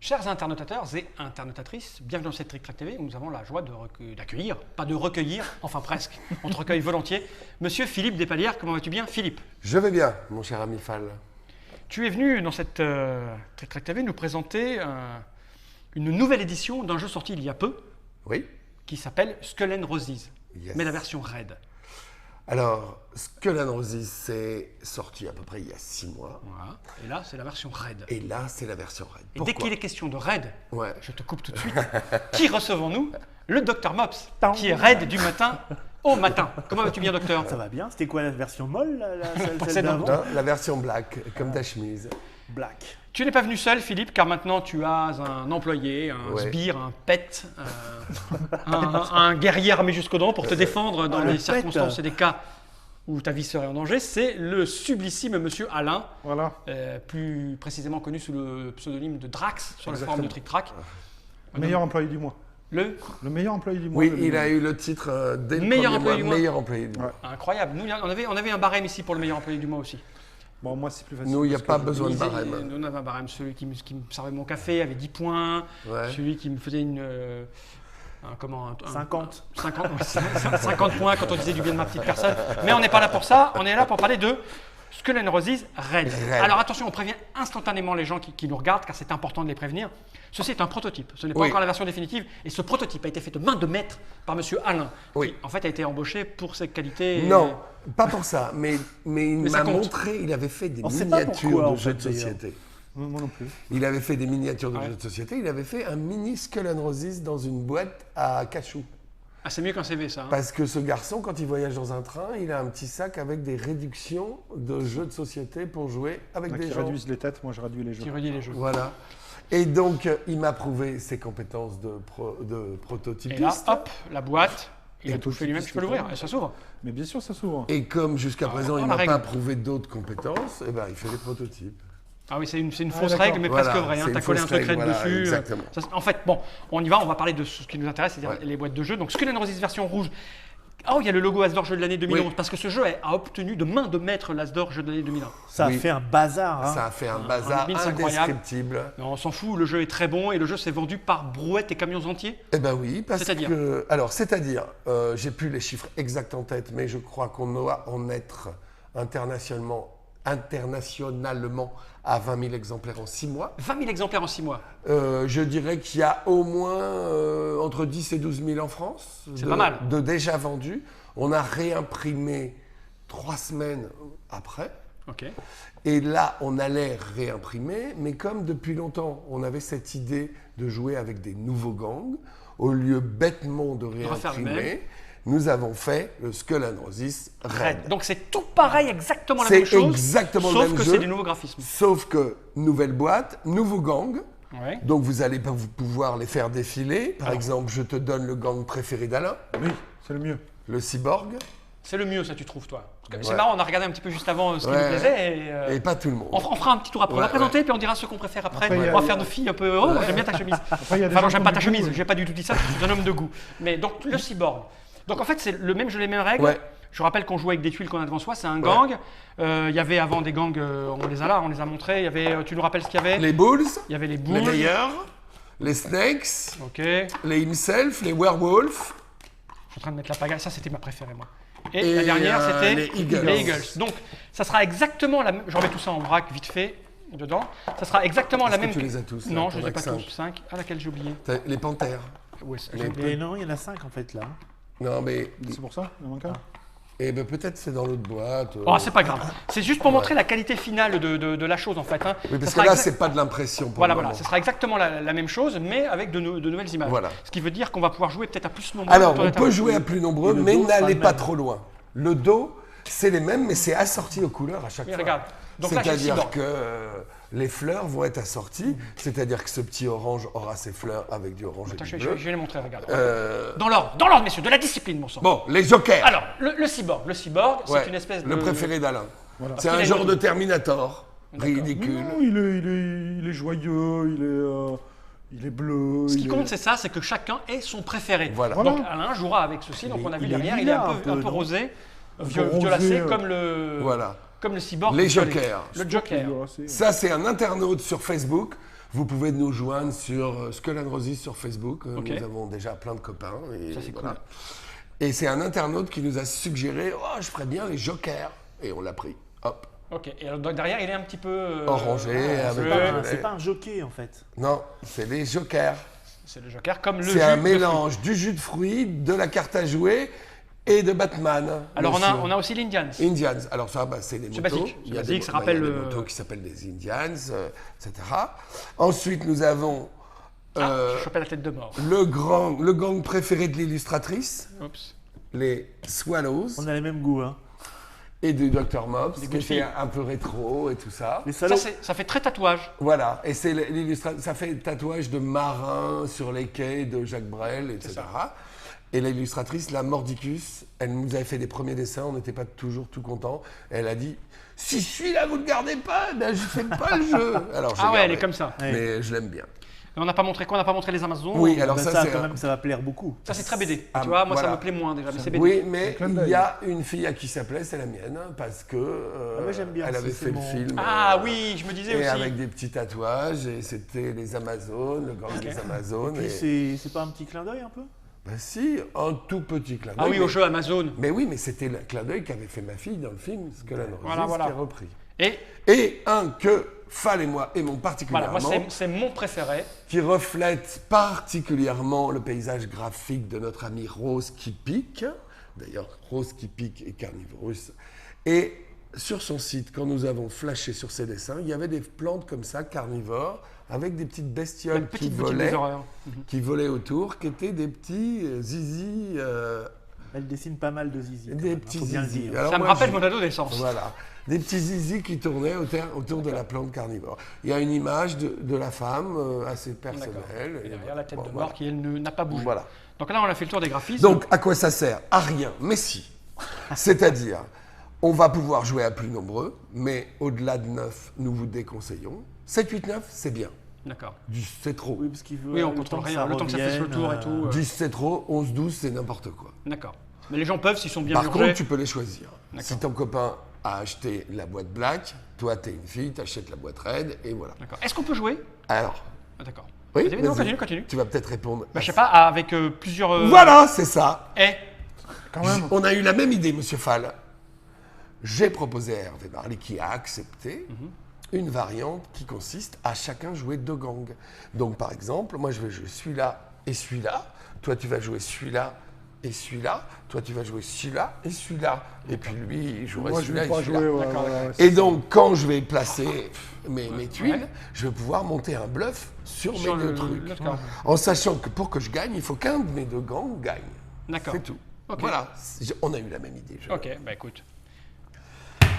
Chers internautateurs et internautatrices, bienvenue dans cette Trick Track TV où nous avons la joie d'accueillir, pas de recueillir, enfin presque, on te recueille volontiers, Monsieur Philippe Despalières. Comment vas-tu bien, Philippe? Je vais bien, mon cher ami Fall. Tu es venu dans cette Trick Track TV nous présenter une nouvelle édition d'un jeu sorti il y a peu, Oui. qui s'appelle Skull and Roses, Yes. mais la version raid. Alors, Skull and Roses, c'est sorti à peu près il y a 6 mois. Voilà. Et là, c'est la version raid. Et là, c'est la version raid. Et dès qu'il est question de raid, Ouais. je te coupe tout de suite, qui recevons-nous? Le Dr Mops, qui est raid du matin au matin. Comment vas-tu bien, docteur? Ça va bien. C'était quoi la version molle, C'est celle d'avant? Non, la version black, comme ta chemise. Black. Tu n'es pas venu seul, Philippe, car maintenant tu as un employé, un Ouais. sbire, un pet, un guerrier armé jusqu'aux dents pour te défendre dans le les pet. circonstances et des cas où ta vie serait en danger. C'est le sublissime Monsieur Alain, Voilà. plus précisément connu sous le pseudonyme de Drax sur le Exactement. forum de Trick Track. Meilleur employé du mois. Le Le meilleur employé du mois. Oui, le il a eu le titre dès le Meilleur premier employé du mois. meilleur employé du mois. Ouais. incroyable. Nous, on avait un barème ici pour le meilleur employé du mois aussi. Bon, moi, c'est plus facile. Nous, il n'y a parce pas que besoin de Nous, barème. on avait un barème. Celui qui me servait mon café avait 10 points. Ouais. Celui qui me faisait un 50. 50 points quand on disait du bien de ma petite personne. Mais on n'est pas là pour ça, on est là pour parler de Skull and Roses Raid. Raid. Alors attention, on prévient instantanément les gens qui nous regardent, car c'est important de les prévenir. Ceci est un prototype, ce n'est pas Oui. encore la version définitive. Et ce prototype a été fait de main de maître par Monsieur Alain, Oui. qui en fait a été embauché pour ses qualités. Non, pas pour ça, mais il Mais ça m'a compte. montré, il avait fait des On sait pas miniatures pourquoi, de en jeux fait, de d'ailleurs. société. Moi non plus. Il avait fait des miniatures de Ouais. jeux de société, il avait fait un mini Skull and Roses dans une boîte à cachou. Ah, c'est mieux qu'un CV, ça. Hein. Parce que ce garçon, quand il voyage dans un train, il a un petit sac avec des réductions de jeux de société pour jouer avec Il y en a des qui gens. réduisent les têtes, moi je réduis les jeux. Qui redit les jeux. Voilà. Et donc, il m'a prouvé ses compétences de Et là, prototypiste. hop, la boîte, il Et a tout fait lui-même, tu peux l'ouvrir, et ça s'ouvre. Mais bien sûr, ça s'ouvre. Et comme jusqu'à présent, il la m'a règle. pas prouvé d'autres compétences, eh ben, il fait des prototypes. Ah oui, c'est une fausse d'accord. règle, mais Voilà, presque vraie. Hein. c'est Tu as une collé un fausse truc règle, raid voilà, dessus. exactement. En fait, bon, on y va, on va parler de ce qui nous intéresse, c'est-à-dire Ouais. les boîtes de jeux. Donc, Skull and Roses version rouge. Oh, il y a le logo Asdor Jeu de l'année 2011, Oui. parce que ce jeu a obtenu de main de maître l'Asdor Jeu de l'année 2001. Ça Oui. a fait un bazar. Hein. Ça a fait un bazar mobile, c'est incroyable. indescriptible. Non, on s'en fout, le jeu est très bon et le jeu s'est vendu par brouettes et camions entiers. Eh ben oui, parce C'est-à-dire que... Alors, j'ai plus les chiffres exacts en tête, mais je crois qu'on doit en être internationalement à 20 000 exemplaires en 6 mois. 20 000 exemplaires en 6 mois. Je dirais qu'il y a au moins entre 10 et 12 000 en France. C'est pas mal. De déjà vendus. On a réimprimé 3 semaines après. Ok. Et là, on allait réimprimer, mais comme depuis longtemps, on avait cette idée de jouer avec des nouveaux gangs, au lieu bêtement de refaire le même. réimprimer, nous avons fait le Skull and Roses Raid. Donc, c'est tout pareil, exactement la C'est même chose. exactement le sauf même que jeu. c'est des nouveaux graphismes. Sauf que nouvelle boîte, nouveau gang. Ouais. Donc vous allez pas vous pouvoir les faire défiler. Par Alors. exemple, je te donne le gang préféré d'Alain, Oui, c'est le mieux. le cyborg, C'est le mieux, ça, tu trouves, toi. Parce que C'est Ouais. marrant, on a regardé un petit peu juste avant ce qui Ouais. nous plaisait. Et, et pas tout le monde. on fera un petit tour après. On va Ouais, présenter, puis on dira ce qu'on préfère après. Après, il y a- on va faire de filles un peu. Oh, j'aime bien ta chemise. Après, il y a des Enfin, non, gens j'aime qui pas ont ta du chemise. goût, J'ai pas du tout dit ça. Je suis un homme de goût. Mais donc, le cyborg. Donc, en fait, c'est le même jeu, les mêmes règles. Ouais. Je rappelle qu'on joue avec des tuiles qu'on a devant soi. C'est un gang. Il y avait avant des gangs, on les a là, on les a montrés. Il y avait, tu nous rappelles ce qu'il y avait? Les bulls, Il y avait les les boules. meilleurs, les snakes, Ok. Je les himself, les werewolves. suis en train de mettre la pagaille. Ça, c'était ma préférée, moi. Et, Et, la dernière, c'était les Eagles. les Eagles. Donc, ça sera exactement la même. Je remets tout ça en vrac vite fait dedans. Ça sera exactement la Est-ce que même. tu les as tous, là? Non, je T'en les ai as pas que tous. cinq. 5. Ah, laquelle j'ai oublié? T'as les panthères. Ouais, Les- j'ai oublié. Et non, il y en a 5 en fait là. Non, mais C'est pour ça, il en manque un. ben, peut-être c'est dans l'autre boîte. Oh, c'est pas grave. C'est juste pour montrer la qualité finale de la chose en fait. Hein. Oui, Ça parce que sera là, exact- c'est pas de l'impression pour Voilà, le voilà. moment. Ce sera exactement la même chose, mais avec de nouvelles images. Voilà. Ce qui veut dire qu'on va pouvoir jouer peut-être à plus nombreux. Alors, quand on est peut un- jouer à plus nombreux, Et le mais dos sera n'allez le pas même. trop loin. Le dos, c'est les mêmes, mais c'est assorti aux couleurs à chaque Oui, fois. regarde. Donc là, j'ai le C'est-à-dire cyborg. que les fleurs vont être assorties, c'est-à-dire que ce petit orange aura ses fleurs avec du orange Attends, et je du bleu. vais les montrer, regarde. Euh, Dans l'ordre, messieurs, de la discipline, mon sang. Bon, les jokers. Alors, le cyborg. Le cyborg, Ouais, c'est une espèce de. le préféré d'Alain. Voilà. C'est Parce un qu'il a genre une- de Terminator, ridicule. Non, il est joyeux, il est bleu. Ce qui il compte, est... c'est ça, c'est que chacun ait son préféré. Voilà. Donc Alain jouera avec ceci. Donc on a vu il est derrière, il est lilas, un peu un peu, non rosé, peu violacé, rosé, comme le Voilà. cyborg. Les violet. jokers. Le joker. C'est- Ça, c'est un internaute sur Facebook. Vous pouvez nous joindre sur Skull and Roses sur Facebook. Ok. Nous avons déjà plein de copains. Et Ça, c'est voilà. cool. Et c'est un internaute qui nous a suggéré « Oh, je ferais bien les jokers ». Et on l'a pris. Hop. Ok, et alors, donc, derrière, il est un petit peu. Orangé, avec bleu. un- C'est pas un jockey en fait. Non, c'est les jokers. C'est le Joker, comme le jus. C'est un de mélange du jus de fruits, de la carte à jouer et de Batman. fruits. Alors, monsieur. on a aussi l'Indians. Indians. Alors ça, c'est les C'est motos. basique. Il y a C'est des, basique, ça il y a rappelle des le- motos qui s'appellent des Indians, etc. Ensuite, nous avons J'ai chopé la tête de mort. le gang préféré de l'illustratrice, Oups. les Swallows, On a les mêmes goûts. Hein. et du Dr. Mops, Des qui goûts de était filles. un peu rétro et tout ça. Les Ça, salauds. ça fait très tatouage. Voilà, et c'est ça fait tatouage de marin sur les quais de Jacques Brel, etc. Et l'illustratrice, la Mordicus, elle nous avait fait des premiers dessins, on n'était pas toujours tout contents. Elle a dit « Si celui-là, vous ne le gardez pas, ben, je ne fais pas le jeu !» Alors, Ah ouais, elle est comme ça. Mais je l'aime bien. Et on n'a pas montré quoi? On n'a pas montré les Amazones. Oui, alors Ben, ça, ça, c'est... quand même, ça va plaire beaucoup. Ça, c'est très BD. Ah, tu vois, moi, voilà. ça me plaît moins déjà, mais c'est BD. Oui, mais clin il d'œil. y a une fille à qui ça plaît, c'est la mienne, parce que moi, j'aime bien, elle avait c'est fait le mon- film. Ah oui, je me disais Et aussi. avec des petits tatouages, et c'était les Amazones, le gang des Amazones. Puis c'est pas un petit clin d'œil un peu? Ben si, un tout petit clin Ah d'œil. oui, mais- au jeu Amazon. Mais oui, mais c'était le clin d'œil qu'avait fait ma fille dans le film, ce que la Voilà, voilà. qui a repris. Et Et un que Fall et moi aimons voilà, particulièrement, moi, c'est mon préféré. qui reflète particulièrement le paysage graphique de notre ami Rose qui pique. D'ailleurs, Rose qui pique est carnivorus. Et sur son site, quand nous avons flashé sur ses dessins, il y avait des plantes comme ça, carnivores, avec des petites bestioles Une petite boutique volaient, des horreurs. qui volaient autour, qui étaient des petits zizi. Elle dessine pas mal de zizi. quand Des même, petits faut bien le zizi. dire. Alors Ça me moi, rappelle je- mon adolescence. Voilà, des petits zizi qui tournaient autour de la plante carnivore. Il y a une image de la femme assez D'accord. personnelle. Et derrière la tête bon, de voilà. mort qui, elle, n'a pas bougé. Voilà. Donc là, on a fait le tour des graphismes. Donc, à quoi ça sert? À rien, mais si. C'est-à-dire, on va pouvoir jouer à plus nombreux, mais au-delà de 9, nous vous déconseillons. 7, 8, 9, c'est bien. D'accord. 10, c'est trop. Oui, parce qu'il veut. Oui, on le contrôle temps que rien. ça Le temps que ça fasse le revienne, tour et tout. 10, c'est trop. 11, 12, c'est n'importe quoi. D'accord. Mais les gens peuvent s'ils sont bien Par mangés. contre, tu peux les choisir. D'accord. Si ton copain a acheté la boîte black, toi, t'es une fille, t'achètes la boîte red, et voilà. D'accord. Est-ce qu'on peut jouer? Alors, Ah, d'accord. oui, Vas-y, non, vas-y. continue. Tu vas peut-être répondre. Bah, je sais pas, avec plusieurs. Voilà, c'est ça. Eh, Quand même. On a eu la même idée, Monsieur Fall. J'ai proposé à Hervé Marly, qui a accepté, une variante qui consiste à chacun jouer 2 gangs. Donc, par exemple, moi, je vais jouer celui-là et celui-là. Toi, tu vas jouer celui-là et celui-là. Toi, tu vas jouer celui-là et celui-là. Et puis lui, il jouerait Moi, je celui-là vais et pas celui-là. jouer. Ouais, D'accord, ouais, d'accord. ouais, c'est Et donc, quand je vais placer mes tuiles, Ouais. je vais pouvoir monter un bluff sur Sur mes 2 le- trucs. d'accord. En sachant que pour que je gagne, il faut qu'un de mes 2 gangs gagne. d'accord. C'est tout. Ok. Voilà, on a eu la même idée. Ok, bah écoute.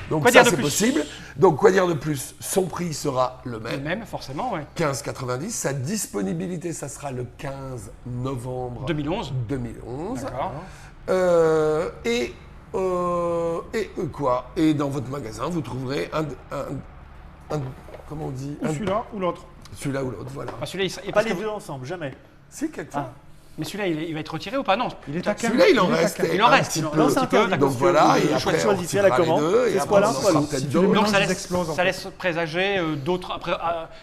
Donc Quoi ça, dire de c'est plus possible. Donc, quoi dire de plus? Son prix sera le Le même, même, forcément, ouais. 15,90. Sa disponibilité, ça sera le 15 novembre 2011. 2011. D'accord. Quoi? Et dans votre magasin, vous trouverez comment on dit? Ou celui-là ou l'autre. Celui-là ou l'autre, voilà. Ah, celui-là, et Pas parce les que deux ensemble, jamais. Si, quelquefois. Mais celui-là, il va être retiré ou pas? Non. Il est à Celui-là, il en est à reste. quinze. Il en un reste, petit il en peu. reste un petit peu, Donc d'accord. voilà, et Vous après, on choisissez retirera la commande. les deux, et C'est après, soit l'un, on en soit fera l'autre. peut-être Si tu d'autres. le Donc mélanges, ça ils laisse, explosent, en ça fait. laisse présager d'autres. Après,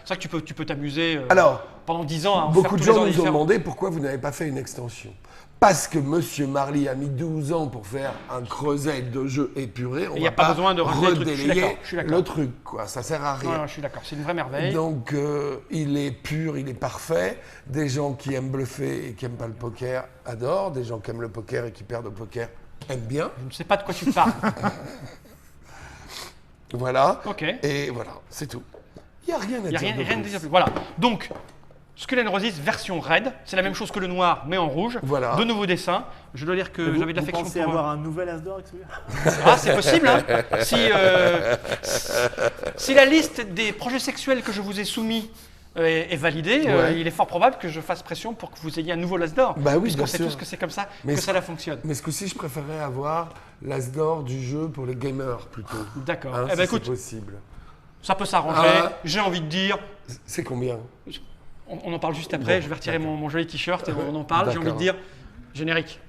c'est vrai que tu peux t'amuser Alors, pendant 10 ans à en beaucoup faire de tous les gens ans nous ont différents. demandé pourquoi vous n'avez pas fait une extension. Parce que Monsieur Marly a mis 12 ans pour faire un creuset de jeu épuré. On Et y va a pas besoin de rajouter des trucs. Je suis redélayer d'accord, je suis d'accord. le truc, quoi. Ça sert à rien. Non, je suis d'accord, c'est une vraie merveille. Donc, il est pur, il est parfait. Des gens qui aiment bluffer et qui n'aiment pas le poker adorent. Des gens qui aiment le poker et qui perdent au poker aiment bien. Je ne sais pas de quoi tu parles. Voilà. Ok. Et voilà, c'est tout. Il n'y a rien à Il n'y a dire. rien, de rien de plus. dire plus. Voilà. Donc, Skull and Roses version raid, c'est la même chose que le noir, mais en rouge. Voilà. De nouveaux dessins. Je dois dire que Vous, j'avais de vous l'affection pensez pour. avoir un nouvel as d'or avec celui-là? Ah, c'est possible, hein. Si la liste des projets sexuels que je vous ai soumis est validée, Ouais. il est fort probable que je fasse pression pour que vous ayez un nouveau las d'or. Bah oui, puisqu'on bien sait sûr. tous que c'est comme ça Mais que c'est- ça fonctionne. Mais ce coup-ci, je préférerais avoir l'as d'or du jeu pour les gamers plutôt. D'accord. Hein, Eh si ben c'est écoute, possible. ça peut s'arranger. Ah. J'ai envie de dire. C'est combien? On en parle juste après. Bon, je vais retirer d'accord. mon joli t-shirt et on en parle. J'ai envie de D'accord. dire générique.